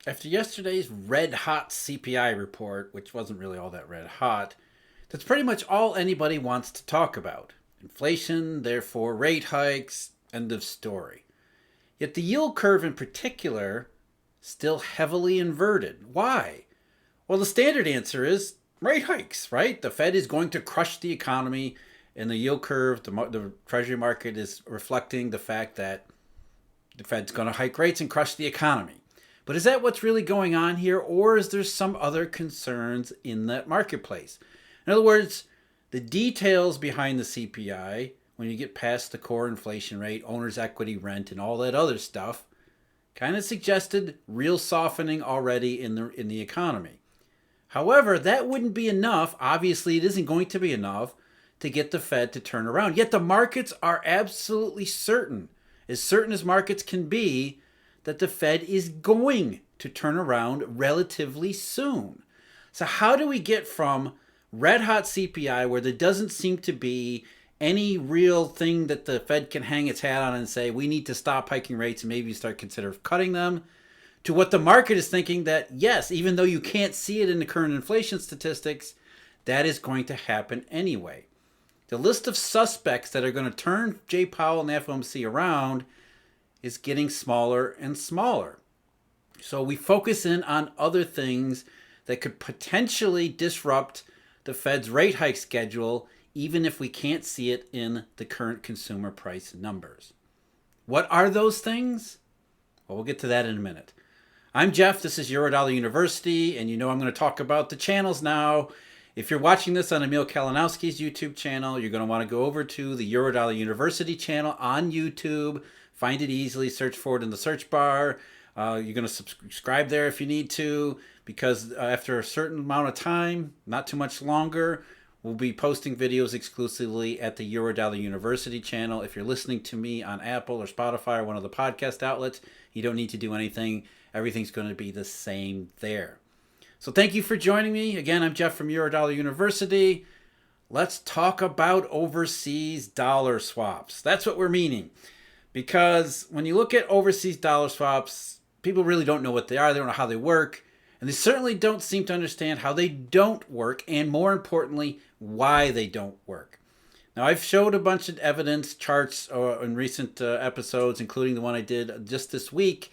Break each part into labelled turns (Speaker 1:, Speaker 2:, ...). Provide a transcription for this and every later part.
Speaker 1: After yesterday's red hot CPI report, which wasn't really all that red hot, that's pretty much all anybody wants to talk about. Inflation, therefore rate hikes, end of story. Yet the yield curve in particular, still heavily inverted. Why? Well, the standard answer is rate hikes, right? The Fed is going to crush the economy, and the yield curve, the Treasury market is reflecting the fact that the Fed's going to hike rates and crush the economy. But is that what's really going on here, or is there some other concerns in that marketplace? In other words, the details behind the CPI, when you get past the core inflation rate, owner's equity, rent, and all that other stuff, kind of suggested real softening already in the economy. However, that wouldn't be enough. Obviously, it isn't going to be enough to get the Fed to turn around. Yet the markets are absolutely certain as markets can be, that the Fed is going to turn around relatively soon. So how do we get from red hot CPI, where there doesn't seem to be any real thing that the Fed can hang its hat on and say we need to stop hiking rates and maybe start consider cutting them, to what the market is thinking that yes, even though you can't see it in the current inflation statistics, that is going to happen anyway. The list of suspects that are going to turn Jay Powell and the FOMC around is getting smaller and smaller. So we focus in on other things that could potentially disrupt the Fed's rate hike schedule, even if we can't see it in the current consumer price numbers. What are those things? Well, we'll get to that in a minute. I'm Jeff. This is Eurodollar University, and you know I'm going to talk about the channels now. If you're watching this on Emil Kalinowski's YouTube channel, you're going to want to go over to the Eurodollar University channel on YouTube. Find it easily. Search for it in the search bar. You're going to subscribe there if you need to, because after a certain amount of time, not too much longer, we'll be posting videos exclusively at the Eurodollar University channel. If you're listening to me on Apple or Spotify or one of the podcast outlets, you don't need to do anything. Everything's going to be the same there. So thank you for joining me. Again, I'm Jeff from Eurodollar University. Let's talk about overseas dollar swaps. That's what we're meaning. Because when you look at overseas dollar swaps, people really don't know what they are. They don't know how they work. And they certainly don't seem to understand how they don't work. And more importantly, why they don't work. Now, I've showed a bunch of evidence charts in recent episodes, including the one I did just this week,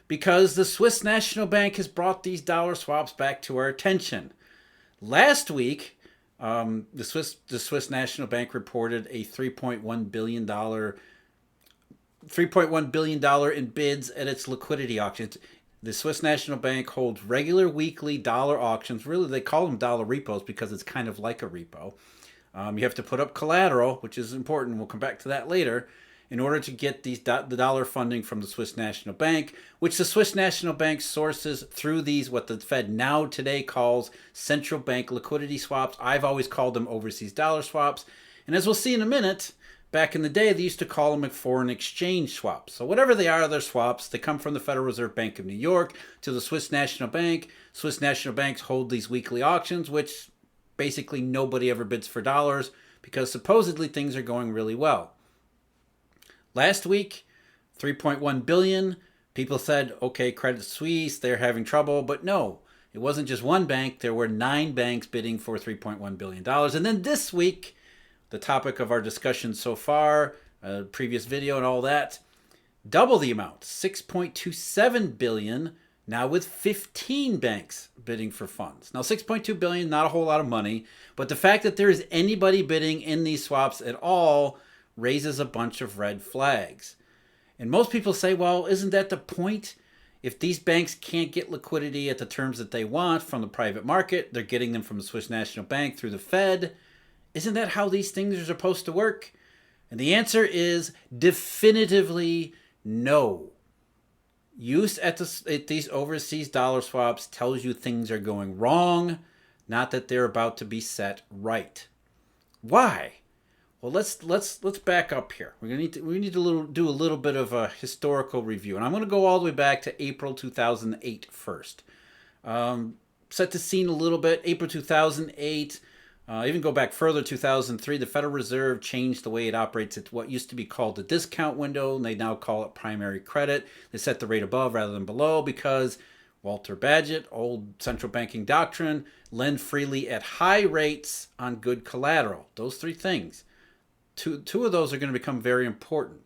Speaker 1: because the Swiss National Bank has brought these dollar swaps back to our attention. Last week, the Swiss National Bank reported a $3.1 billion in bids at its liquidity auctions. The Swiss National Bank holds regular weekly dollar auctions. Really, they call them dollar repos because it's kind of like a repo. You have to put up collateral, which is important. We'll come back to that later, in order to get the dollar funding from the Swiss National Bank, which the Swiss National Bank sources through these, what the Fed now today calls central bank liquidity swaps. I've always called them overseas dollar swaps. And as we'll see in a minute, back in the day, they used to call them foreign exchange swaps. So whatever they are, they're swaps. They come from the Federal Reserve Bank of New York to the Swiss National Bank. Swiss National Banks hold these weekly auctions, which basically nobody ever bids for dollars because supposedly things are going really well. Last week, 3.1 billion. People said, okay, Credit Suisse, they're having trouble. But no, it wasn't just one bank. There were 9 banks bidding for $3.1 billion. And then this week, the topic of our discussion so far, previous video and all that, double the amount, 6.27 billion, now with 15 banks bidding for funds. Now, 6.2 billion, not a whole lot of money, but the fact that there is anybody bidding in these swaps at all raises a bunch of red flags. And most people say, well, isn't that the point? If these banks can't get liquidity at the terms that they want from the private market, they're getting them from the Swiss National Bank through the Fed. Isn't that how these things are supposed to work? And the answer is definitively no. Use at these overseas dollar swaps tells you things are going wrong, not that they're about to be set right. Why? Well, let's back up here. We need to do a little bit of a historical review, and I'm going to go all the way back to April 2008 first. Set the scene a little bit. April 2008. Even go back further, 2003. The Federal Reserve changed the way it operates at what used to be called the discount window, and they now call it primary credit. They set the rate above rather than below because Walter Bagehot, old central banking doctrine, lend freely at high rates on good collateral. Those three things. Two of those are going to become very important.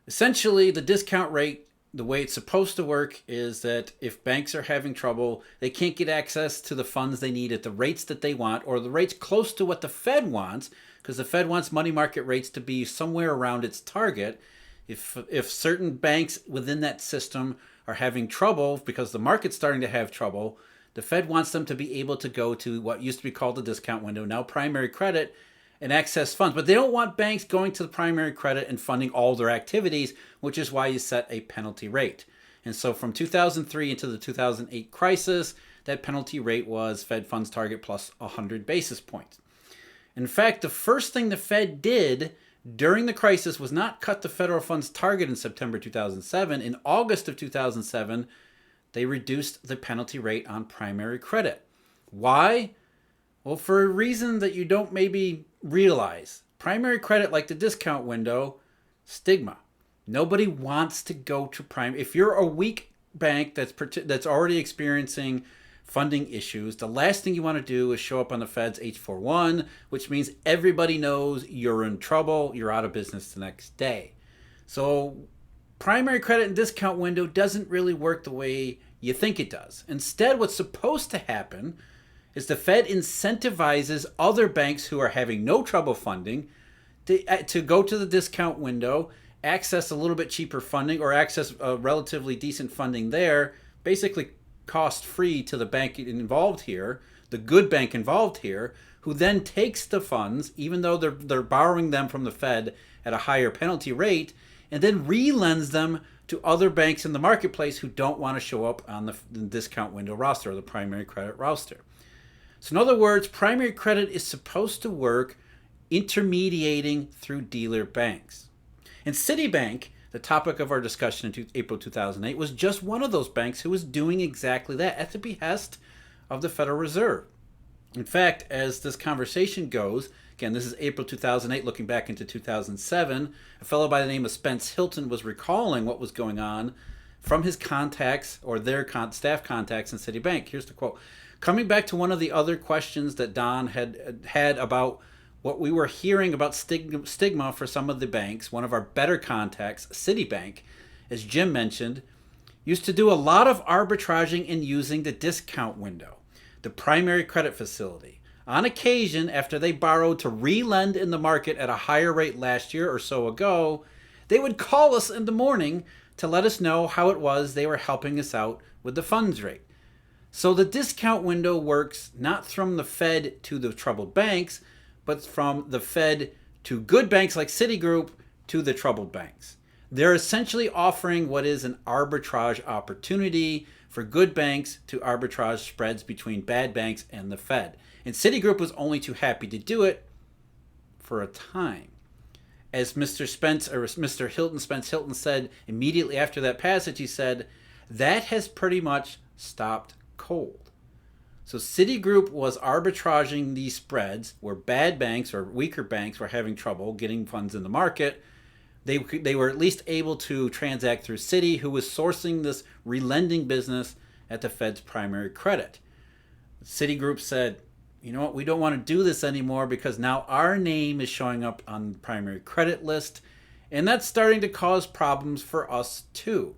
Speaker 1: Essentially, the discount rate, the way it's supposed to work is that if banks are having trouble, they can't get access to the funds they need at the rates that they want, or the rates close to what the Fed wants, because the Fed wants money market rates to be somewhere around its target. If certain banks within that system are having trouble because the market's starting to have trouble, the Fed wants them to be able to go to what used to be called the discount window, now primary credit, and access funds. But they don't want banks going to the primary credit and funding all their activities, which is why you set a penalty rate. And so from 2003 into the 2008 crisis, that penalty rate was Fed funds target plus 100 basis points. In fact, the first thing the Fed did during the crisis was not cut the federal funds target in September 2007. In August of 2007, they reduced the penalty rate on primary credit. Why? Well, for a reason that you don't maybe realize. Primary credit, like the discount window, stigma. Nobody wants to go to prime. If you're a weak bank that's already experiencing funding issues, the last thing you want to do is show up on the Fed's H41, which means everybody knows you're in trouble, you're out of business the next day. So primary credit and discount window doesn't really work the way you think it does. Instead, what's supposed to happen is the Fed incentivizes other banks who are having no trouble funding to go to the discount window, access a little bit cheaper funding, or access a relatively decent funding there, basically cost-free to the bank involved here, the good bank involved here, who then takes the funds, even though they're borrowing them from the Fed at a higher penalty rate, and then re-lends them to other banks in the marketplace who don't want to show up on the discount window roster or the primary credit roster. So in other words, primary credit is supposed to work intermediating through dealer banks. And Citibank, the topic of our discussion in April 2008, was just one of those banks who was doing exactly that at the behest of the Federal Reserve. In fact, as this conversation goes, again, this is April 2008, looking back into 2007, a fellow by the name of Spence Hilton was recalling what was going on from his contacts or their staff contacts in Citibank. Here's the quote. Coming back to one of the other questions that Don had about what we were hearing about stigma for some of the banks, one of our better contacts, Citibank, as Jim mentioned, used to do a lot of arbitraging in using the discount window, the primary credit facility. On occasion, after they borrowed to re-lend in the market at a higher rate last year or so ago, they would call us in the morning to let us know how it was they were helping us out with the funds rate. So the discount window works not from the Fed to the troubled banks, but from the Fed to good banks like Citigroup to the troubled banks. They're essentially offering what is an arbitrage opportunity for good banks to arbitrage spreads between bad banks and the Fed. And Citigroup was only too happy to do it for a time. As Mr. Hilton, Spence Hilton said immediately after that passage, he said, that has pretty much stopped cold. So Citigroup was arbitraging these spreads where bad banks or weaker banks were having trouble getting funds in the market. They were at least able to transact through Citi, who was sourcing this relending business at the Fed's primary credit. Citigroup said, you know what, we don't want to do this anymore because now our name is showing up on the primary credit list, and that's starting to cause problems for us too.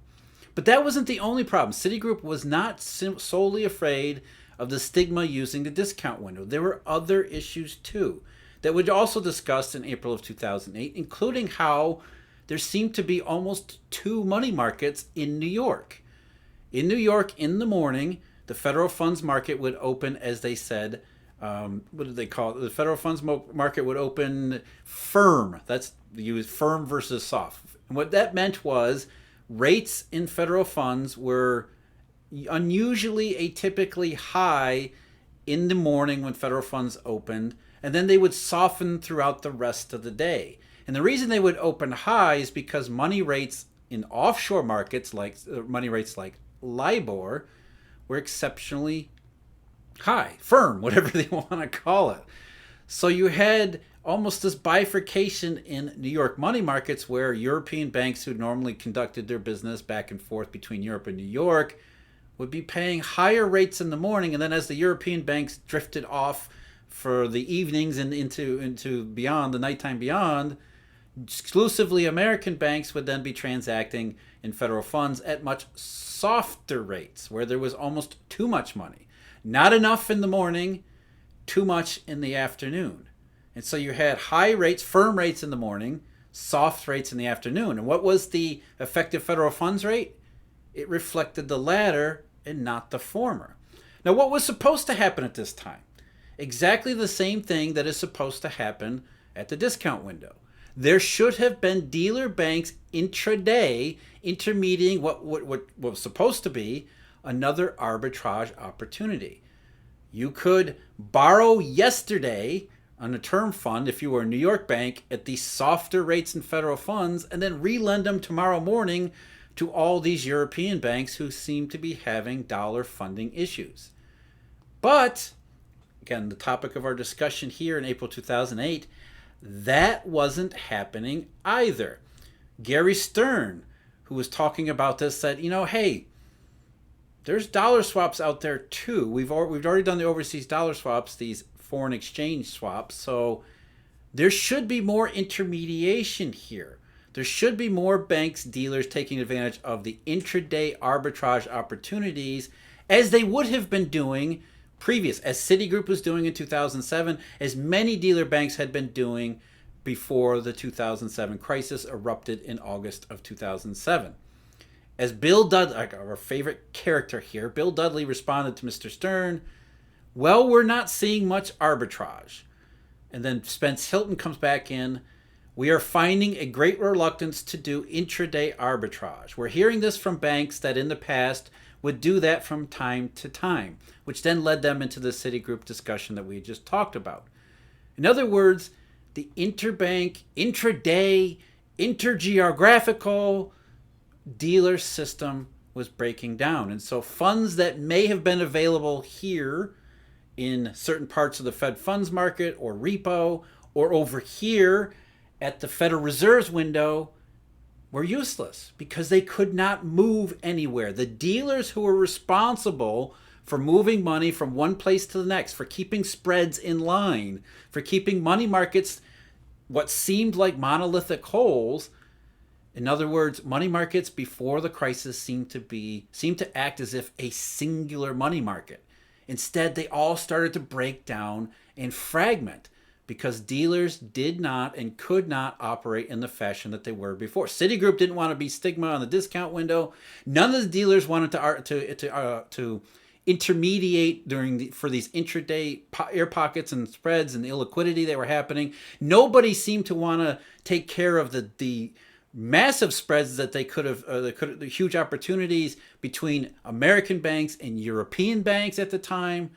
Speaker 1: But that wasn't the only problem. Citigroup was not solely afraid of the stigma using the discount window. There were other issues too that we also discussed in April of 2008, including how there seemed to be almost two money markets in New York. In New York, in the morning, the federal funds market would open, as they said, what did they call it? The federal funds market would open firm. That's used firm versus soft. And what that meant was rates in federal funds were unusually atypically high in the morning when federal funds opened, and then they would soften throughout the rest of the day. And the reason they would open high is because money rates in offshore markets, like money rates like LIBOR, were exceptionally high, firm, whatever they want to call it. So you had almost this bifurcation in New York money markets where European banks who normally conducted their business back and forth between Europe and New York would be paying higher rates in the morning, and then as the European banks drifted off for the evenings and into beyond the nighttime beyond, exclusively American banks would then be transacting in federal funds at much softer rates, where there was almost too much money. Not enough in the morning, too much in the afternoon. And so you had high rates, firm rates in the morning, soft rates in the afternoon. And what was the effective federal funds rate? It reflected the latter and not the former. Now, what was supposed to happen at this time? Exactly the same thing that is supposed to happen at the discount window. There should have been dealer banks intraday intermediating what was supposed to be another arbitrage opportunity. You could borrow yesterday on a term fund if you were a New York bank at these softer rates in federal funds, and then relend them tomorrow morning to all these European banks who seem to be having dollar funding issues. But, again, the topic of our discussion here in April 2008, that wasn't happening either. Gary Stern, who was talking about this, said, hey, there's dollar swaps out there too. We've already done the overseas dollar swaps, these foreign exchange swaps. So there should be more intermediation here. There should be more banks, dealers taking advantage of the intraday arbitrage opportunities as they would have been doing previous, as Citigroup was doing in 2007, as many dealer banks had been doing before the 2007 crisis erupted in August of 2007. As Bill Dudley, our favorite character here, Bill Dudley responded to Mr. Stern, well, we're not seeing much arbitrage. And then Spence Hilton comes back in, we are finding a great reluctance to do intraday arbitrage. We're hearing this from banks that in the past would do that from time to time, which then led them into the Citigroup discussion that we just talked about. In other words, the interbank, intraday, intergeographical dealer system was breaking down. And so funds that may have been available here in certain parts of the Fed funds market or repo or over here at the Federal Reserve's window were useless because they could not move anywhere. The dealers who were responsible for moving money from one place to the next, for keeping spreads in line, for keeping money markets what seemed like monolithic holes. In other words, money markets before the crisis seemed to act as if a singular money market. Instead, they all started to break down and fragment because dealers did not and could not operate in the fashion that they were before. Citigroup didn't want to be stigma on the discount window. None of the dealers wanted to intermediate for these intraday air pockets and spreads and the illiquidity that were happening. Nobody seemed to want to take care of the massive spreads that they could have, the huge opportunities between American banks and European banks at the time.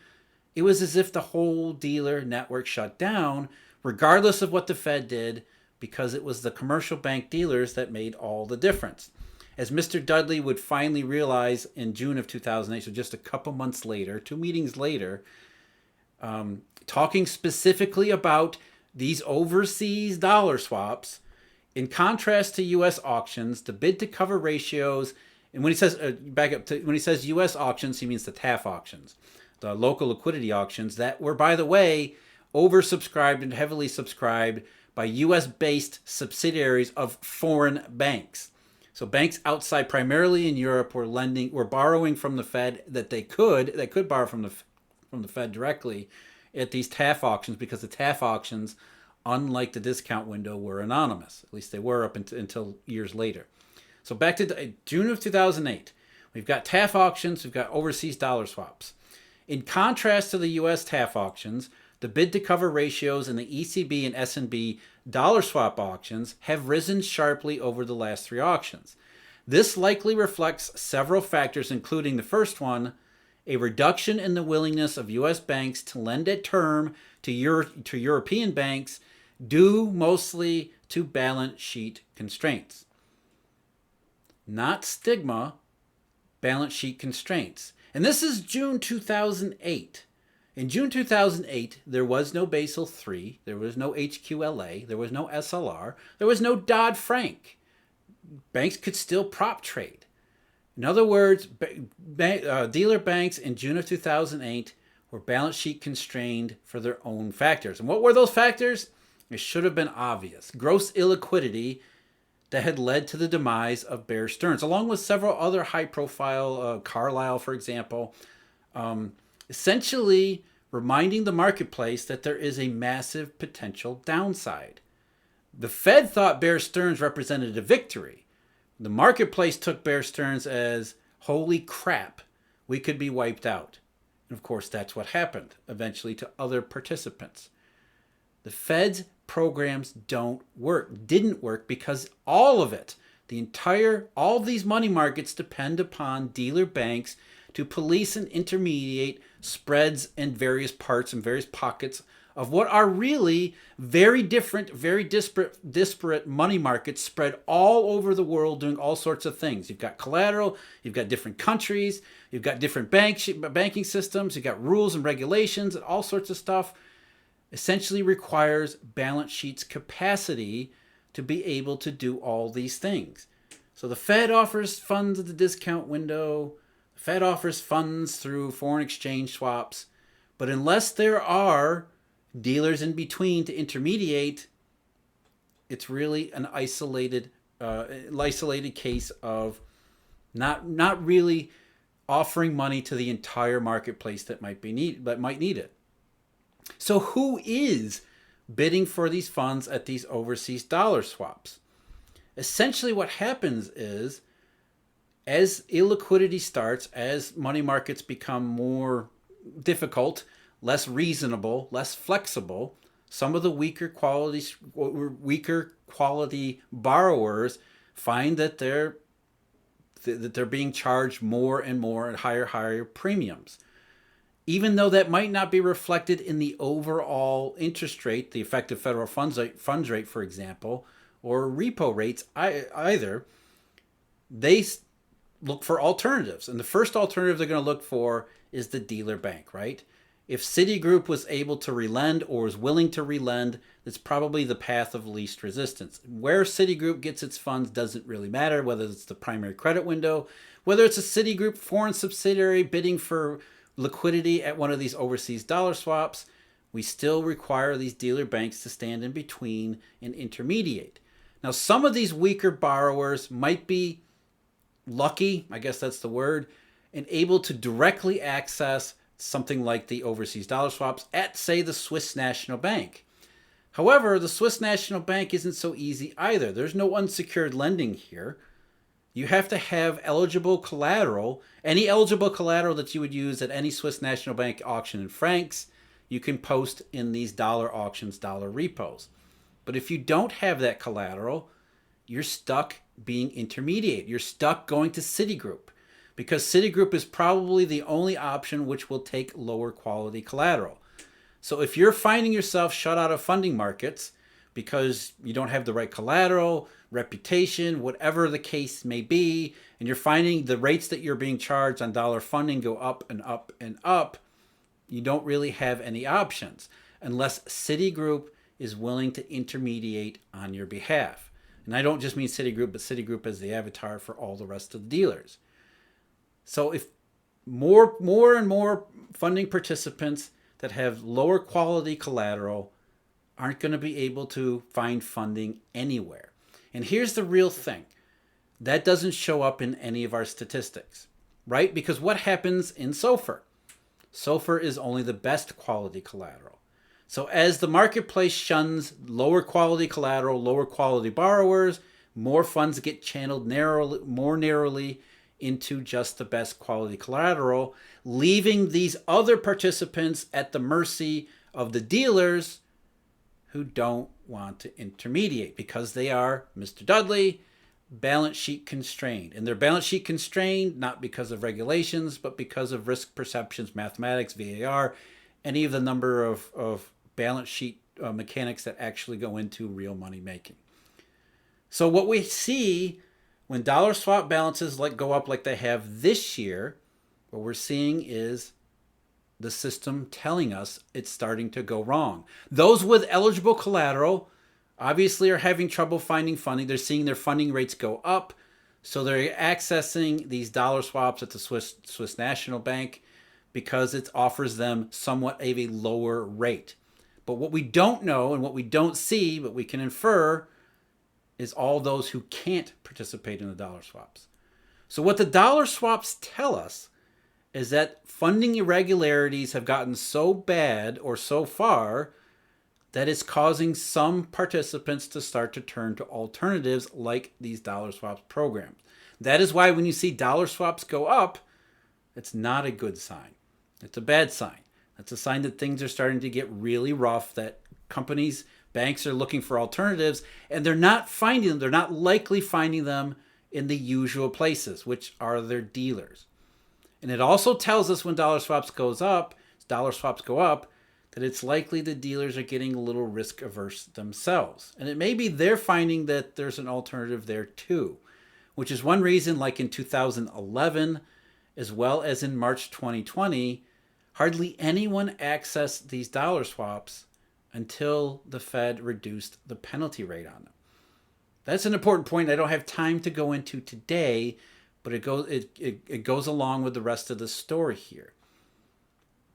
Speaker 1: It was as if the whole dealer network shut down, regardless of what the Fed did, because it was the commercial bank dealers that made all the difference. As Mr. Dudley would finally realize in June of 2008, so just a couple months later, 2 meetings later, talking specifically about these overseas dollar swaps, in contrast to U.S. auctions, the bid-to-cover ratios, and when he says when he says U.S. auctions, he means the TAF auctions, the local liquidity auctions that were, by the way, oversubscribed and heavily subscribed by U.S.-based subsidiaries of foreign banks. So banks outside, primarily in Europe, were borrowing from the Fed that they could borrow from the Fed directly at these TAF auctions, because the TAF auctions, unlike the discount window, were anonymous. At least they were up until years later. So back to June of 2008, we've got TAF auctions, we've got overseas dollar swaps. In contrast to the U.S. TAF auctions, the bid-to-cover ratios in the ECB and S&B dollar swap auctions have risen sharply over the last 3 auctions. This likely reflects several factors, including the first one, a reduction in the willingness of U.S. banks to lend at term to European banks, due mostly to balance sheet constraints. Not stigma, balance sheet constraints. And this is June 2008. In June 2008, there was no Basel III, there was no HQLA, there was no SLR, there was no Dodd-Frank. Banks could still prop trade. In other words, dealer banks in June of 2008 were balance sheet constrained for their own factors. And what were those factors? It should have been obvious. Gross illiquidity that had led to the demise of Bear Stearns, along with several other high-profile, Carlyle, for example, essentially reminding the marketplace that there is a massive potential downside. The Fed thought Bear Stearns represented a victory. The marketplace took Bear Stearns as, holy crap, we could be wiped out. And of course, that's what happened eventually to other participants. The Fed's programs didn't work because all of it, all these money markets depend upon dealer banks to police and intermediate spreads in various parts and various pockets of what are really very different, very disparate money markets spread all over the world doing all sorts of things. You've got collateral, you've got different countries, you've got different banking systems, you've got rules and regulations and all sorts of stuff. Essentially requires balance sheets capacity to be able to do all these things. So the Fed offers funds at the discount window. The Fed offers funds through foreign exchange swaps. But unless there are dealers in between to intermediate, it's really an isolated case of not really offering money to the entire marketplace that might need it. So who is bidding for these funds at these overseas dollar swaps? Essentially what happens is, as illiquidity starts, as money markets become more difficult, less reasonable, less flexible, some of the weaker quality borrowers find that they're being charged more and more and higher premiums. Even though that might not be reflected in the overall interest rate, the effective federal funds rate, for example, or repo rates either, they look for alternatives. And the first alternative they're going to look for is the dealer bank, right? If Citigroup was able to relend or was willing to relend, it's probably the path of least resistance. Where Citigroup gets its funds doesn't really matter, whether it's the primary credit window, whether it's a Citigroup foreign subsidiary bidding for liquidity at one of these overseas dollar swaps. We still require these dealer banks to stand in between and intermediate. Now, some of these weaker borrowers might be lucky, I guess that's the word, and able to directly access something like the overseas dollar swaps at, say, the Swiss National Bank. However, the Swiss National Bank isn't so easy either. There's no unsecured lending here. You have to have eligible collateral. Any eligible collateral that you would use at any Swiss National Bank auction in francs, you can post in these dollar auctions, dollar repos. But if you don't have that collateral, you're stuck being intermediate. You're stuck going to Citigroup, because Citigroup is probably the only option which will take lower quality collateral. So if you're finding yourself shut out of funding markets because you don't have the right collateral, reputation, whatever the case may be, and you're finding the rates that you're being charged on dollar funding go up and up and up, you don't really have any options unless Citigroup is willing to intermediate on your behalf. And I don't just mean Citigroup, but Citigroup as the avatar for all the rest of the dealers. So if more and more funding participants that have lower quality collateral aren't going to be able to find funding anywhere. And here's the real thing. That doesn't show up in any of our statistics, right? Because what happens in SOFR? SOFR is only the best quality collateral. So as the marketplace shuns lower quality collateral, lower quality borrowers, more funds get channeled more narrowly into just the best quality collateral, leaving these other participants at the mercy of the dealers who don't want to intermediate because they are, Mr. Dudley, balance sheet constrained. And they're balance sheet constrained not because of regulations, but because of risk perceptions, mathematics, VAR, any of the number of balance sheet mechanics that actually go into real money making. So what we see when dollar swap balances go up like they have this year, what we're seeing is the system telling us it's starting to go wrong. Those with eligible collateral obviously are having trouble finding funding. They're seeing their funding rates go up. So they're accessing these dollar swaps at the Swiss National Bank because it offers them somewhat of a lower rate. But what we don't know and what we don't see, but we can infer, is all those who can't participate in the dollar swaps. So what the dollar swaps tell us is that funding irregularities have gotten so bad or so far that it's causing some participants to start to turn to alternatives like these dollar swaps programs. That is why when you see dollar swaps go up, it's not a good sign. It's a bad sign. That's a sign that things are starting to get really rough, that companies, banks are looking for alternatives, and they're not finding them. They're not likely finding them in the usual places, which are their dealers. And it also tells us when dollar swaps go up, that it's likely the dealers are getting a little risk averse themselves. And it may be they're finding that there's an alternative there too, which is one reason, like in 2011, as well as in March 2020, hardly anyone accessed these dollar swaps until the Fed reduced the penalty rate on them. That's an important point I don't have time to go into today, but it goes along with the rest of the story here.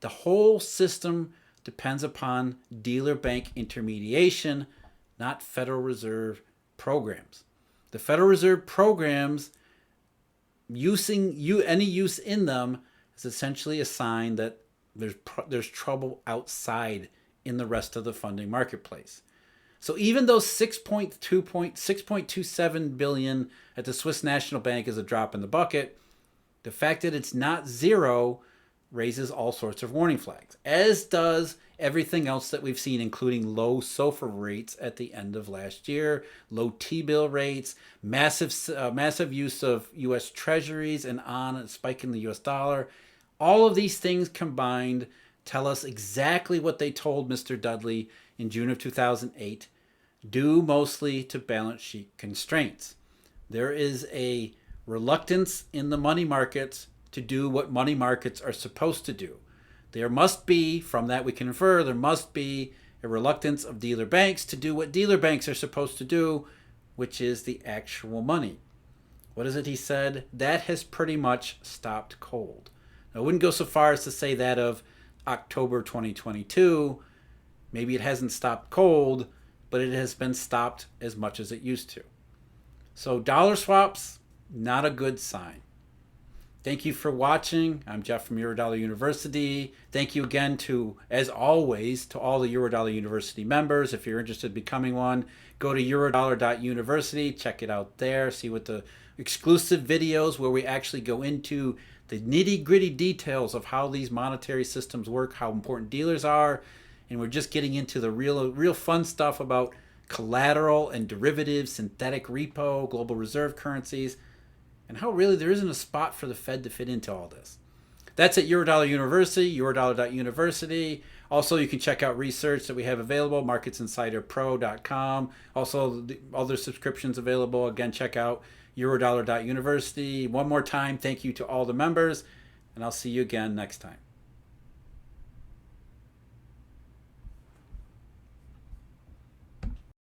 Speaker 1: The whole system depends upon dealer bank intermediation, not Federal Reserve programs. The Federal Reserve programs, any use in them is essentially a sign that there's trouble outside in the rest of the funding marketplace. So even though 6.27 billion at the Swiss National Bank is a drop in the bucket, the fact that it's not zero raises all sorts of warning flags, as does everything else that we've seen, including low SOFR rates at the end of last year, low T-bill rates, massive use of U.S. Treasuries, and a spike in the U.S. dollar. All of these things combined tell us exactly what they told Mr. Dudley in June of 2008, due mostly to balance sheet constraints. There is a reluctance in the money markets to do what money markets are supposed to do. There must be, from that we can infer, there must be a reluctance of dealer banks to do what dealer banks are supposed to do, which is the actual money. What is it he said? That has pretty much stopped cold. Now, I wouldn't go so far as to say that of October 2022. Maybe it hasn't stopped cold, but it has been stopped as much as it used to. So dollar swaps, not a good sign. Thank you for watching. I'm Jeff from Eurodollar University. Thank you again to, as always, to all the Eurodollar University members. If you're interested in becoming one, go to eurodollar.university. Check it out there. See what the exclusive videos where we actually go into the nitty-gritty details of how these monetary systems work, how important dealers are, and we're just getting into the real fun stuff about collateral and derivatives, synthetic repo, global reserve currencies, and how really there isn't a spot for the Fed to fit into all this. That's at Eurodollar University, eurodollar.university. Also, you can check out research that we have available, marketsinsiderpro.com. Also, the other subscriptions available. Again, check out eurodollar.university. One more time, thank you to all the members, and I'll see you again next time.